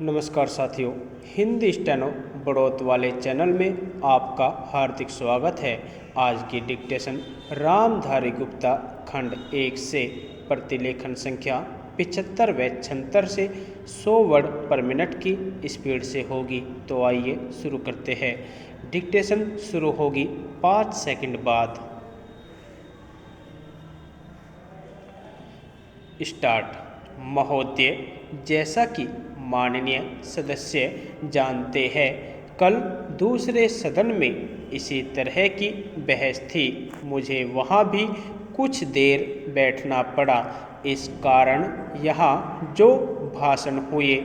नमस्कार साथियों, हिंदी स्टेनो बढ़ोत वाले चैनल में आपका हार्दिक स्वागत है। आज की डिक्टेशन रामधारी गुप्ता खंड 1 से प्रतिलेखन संख्या 75 व 76 से 100 वर्ड पर मिनट की स्पीड से होगी। तो आइए शुरू करते हैं। डिक्टेशन शुरू होगी 5 सेकंड बाद। स्टार्ट। महोदय, जैसा कि माननीय सदस्य जानते हैं, कल दूसरे सदन में इसी तरह की बहस थी। मुझे वहाँ भी कुछ देर बैठना पड़ा। इस कारण यहाँ जो भाषण हुए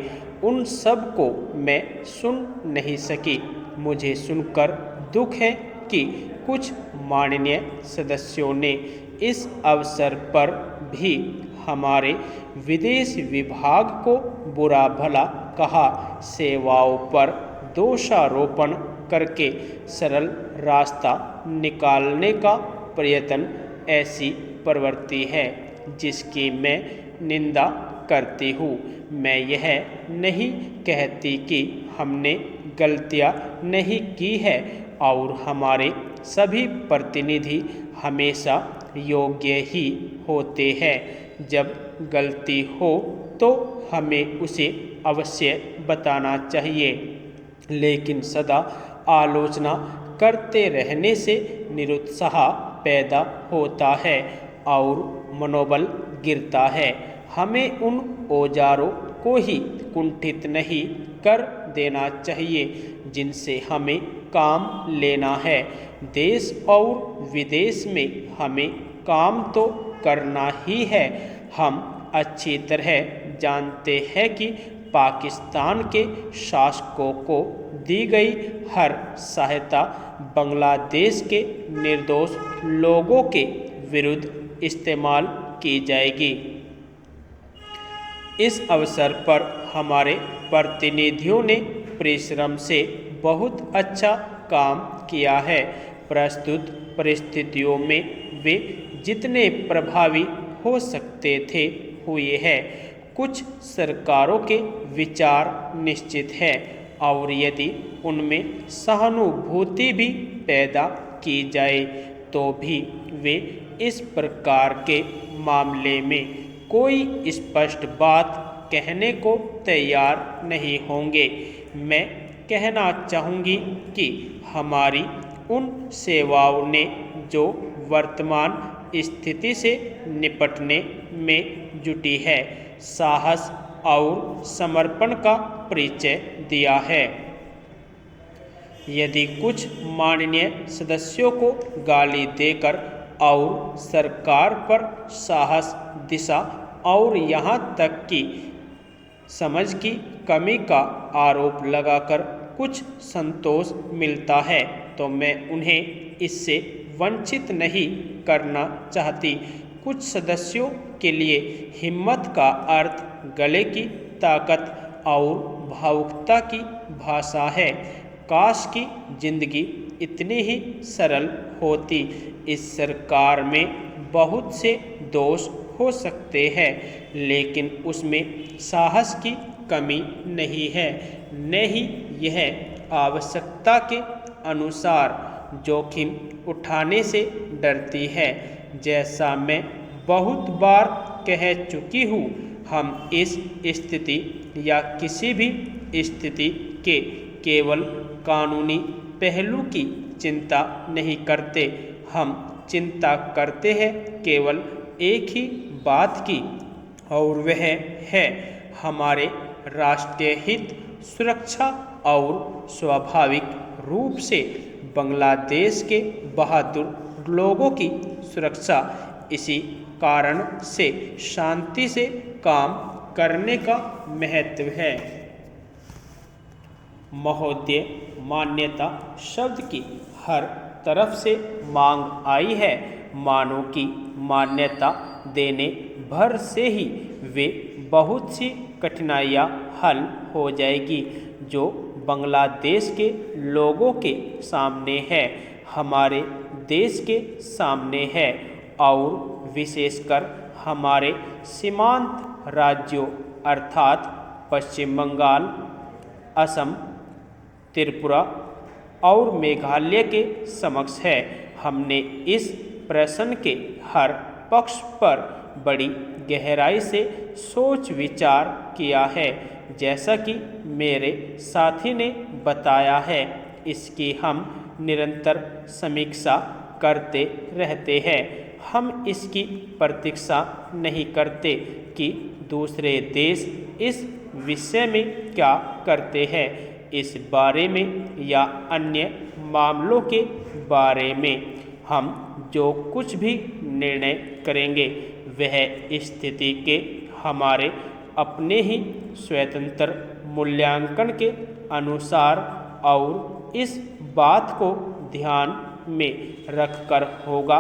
उन सब को मैं सुन नहीं सकी। मुझे सुनकर दुख है कि कुछ माननीय सदस्यों ने इस अवसर पर भी हमारे विदेश विभाग को बुरा भला कहा, सेवाओं पर दोषारोपण करके सरल रास्ता निकालने का प्रयत्न ऐसी प्रवृत्ति है जिसकी मैं निंदा करती हूँ। मैं यह नहीं कहती कि हमने गलतियाँ नहीं की है और हमारे सभी प्रतिनिधि हमेशा योग्य ही होते हैं। जब गलती हो तो हमें उसे अवश्य बताना चाहिए, लेकिन सदा आलोचना करते रहने से निरुत्साह पैदा होता है और मनोबल गिरता है। हमें उन औजारों को ही कुंठित नहीं कर देना चाहिए जिनसे हमें काम लेना है। देश और विदेश में हमें काम तो करना ही है। हम अच्छी तरह जानते हैं कि पाकिस्तान के शासकों को दी गई हर सहायता बांग्लादेश के निर्दोष लोगों के विरुद्ध इस्तेमाल की जाएगी। इस अवसर पर हमारे प्रतिनिधियों ने परिश्रम से बहुत अच्छा काम किया है। प्रस्तुत परिस्थितियों में वे जितने प्रभावी हो सकते थे हुए हैं। कुछ सरकारों के विचार निश्चित है और यदि उनमें सहानुभूति भी पैदा की जाए तो भी वे इस प्रकार के मामले में कोई स्पष्ट बात कहने को तैयार नहीं होंगे। मैं कहना चाहूँगी कि हमारी उन सेवाओं ने जो वर्तमान स्थिति से निपटने में जुटी है, साहस और समर्पण का परिचय दिया है। यदि कुछ माननीय सदस्यों को गाली देकर और सरकार पर साहस, दिशा और यहाँ तक कि समझ की कमी का आरोप लगाकर कुछ संतोष मिलता है तो मैं उन्हें इससे वंचित नहीं करना चाहती। कुछ सदस्यों के लिए हिम्मत का अर्थ गले की ताकत और भावुकता की भाषा है। काश की जिंदगी इतनी ही सरल होती। इस सरकार में बहुत से दोष हो सकते हैं, लेकिन उसमें साहस की कमी नहीं है, न ही यह आवश्यकता के अनुसार जोखिम उठाने से डरती है। जैसा मैं बहुत बार कह चुकी हूँ, हम इस स्थिति या किसी भी स्थिति के केवल कानूनी पहलू की चिंता नहीं करते। हम चिंता करते हैं केवल एक ही बात की, और वह है हमारे राष्ट्रीय हित, सुरक्षा और स्वाभाविक रूप से बांग्लादेश के बहादुर लोगों की सुरक्षा। इसी कारण से शांति से काम करने का महत्व है। महोदय, मान्यता शब्द की हर तरफ से मांग आई है। मानव की मान्यता देने भर से ही वे बहुत सी कठिनाइयाँ हल हो जाएगी जो बांग्लादेश के लोगों के सामने है, हमारे देश के सामने है और विशेषकर हमारे सीमांत राज्यों अर्थात पश्चिम बंगाल, असम, त्रिपुरा और मेघालय के समक्ष है। हमने इस प्रश्न के हर पक्ष पर बड़ी गहराई से सोच विचार किया है। जैसा कि मेरे साथी ने बताया है, इसकी हम निरंतर समीक्षा करते रहते हैं। हम इसकी प्रतीक्षा नहीं करते कि दूसरे देश इस विषय में क्या करते हैं। इस बारे में या अन्य मामलों के बारे में हम जो कुछ भी निर्णय करेंगे वह स्थिति के हमारे अपने ही स्वतंत्र मूल्यांकन के अनुसार और इस बात को ध्यान में रखकर होगा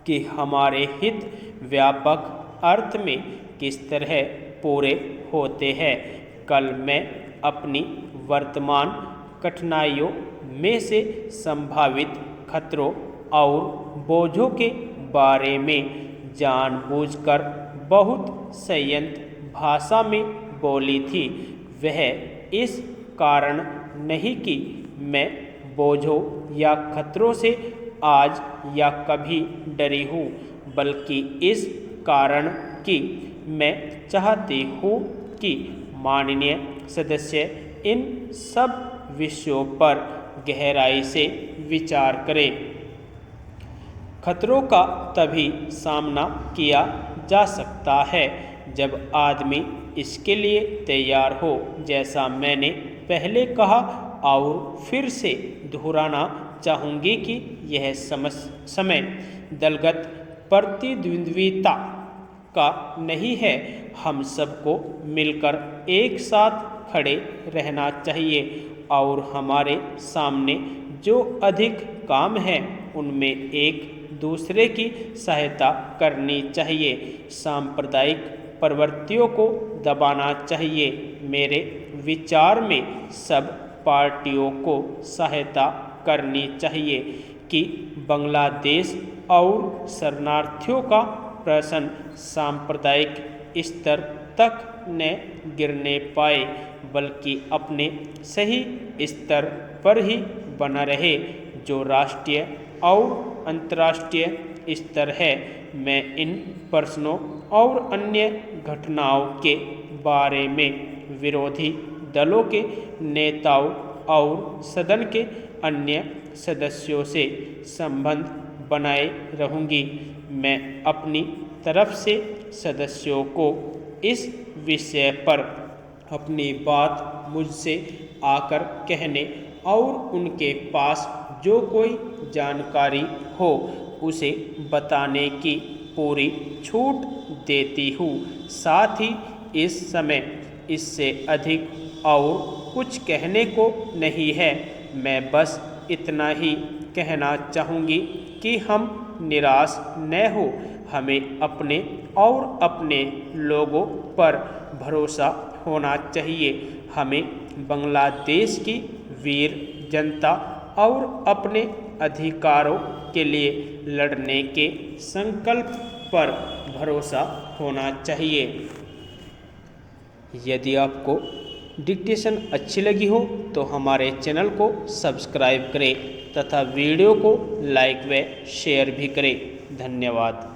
कि हमारे हित व्यापक अर्थ में किस तरह पूरे होते हैं। कल मैं अपनी वर्तमान कठिनाइयों में से संभावित खतरों और बोझों के बारे में जानबूझकर बहुत संयंत्र भाषा में बोली थी। वह इस कारण नहीं कि मैं बोझों या खतरों से आज या कभी डरी हूँ, बल्कि इस कारण कि मैं चाहती हूँ कि माननीय सदस्य इन सब विषयों पर गहराई से विचार करें। खतरों का तभी सामना किया जा सकता है जब आदमी इसके लिए तैयार हो। जैसा मैंने पहले कहा और फिर से दोहराना चाहूँगी कि यह समय दलगत प्रतिद्वंद्विता का नहीं है। हम सबको मिलकर एक साथ खड़े रहना चाहिए और हमारे सामने जो अधिक काम है उनमें एक दूसरे की सहायता करनी चाहिए। सांप्रदायिक प्रवृत्तियों को दबाना चाहिए। मेरे विचार में सब पार्टियों को सहायता करनी चाहिए कि बांग्लादेश और शरणार्थियों का प्रश्न सांप्रदायिक स्तर तक न गिरने पाए, बल्कि अपने सही स्तर पर ही बना रहे जो राष्ट्रीय और अंतर्राष्ट्रीय स्तर है। मैं इन प्रश्नों और अन्य घटनाओं के बारे में विरोधी दलों के नेताओं और सदन के अन्य सदस्यों से संबंध बनाए रहूँगी। मैं अपनी तरफ से सदस्यों को इस विषय पर अपनी बात मुझसे आकर कहने और उनके पास जो कोई जानकारी हो उसे बताने की पूरी छूट देती हूँ। साथ ही इस समय इससे अधिक और कुछ कहने को नहीं है। मैं बस इतना ही कहना चाहूँगी कि हम निराश न हो। हमें अपने और अपने लोगों पर भरोसा होना चाहिए। हमें बांग्लादेश की वीर जनता और अपने अधिकारों के लिए लड़ने के संकल्प पर भरोसा होना चाहिए। यदि आपको डिक्टेशन अच्छी लगी हो तो हमारे चैनल को सब्सक्राइब करें तथा वीडियो को लाइक व शेयर भी करें। धन्यवाद।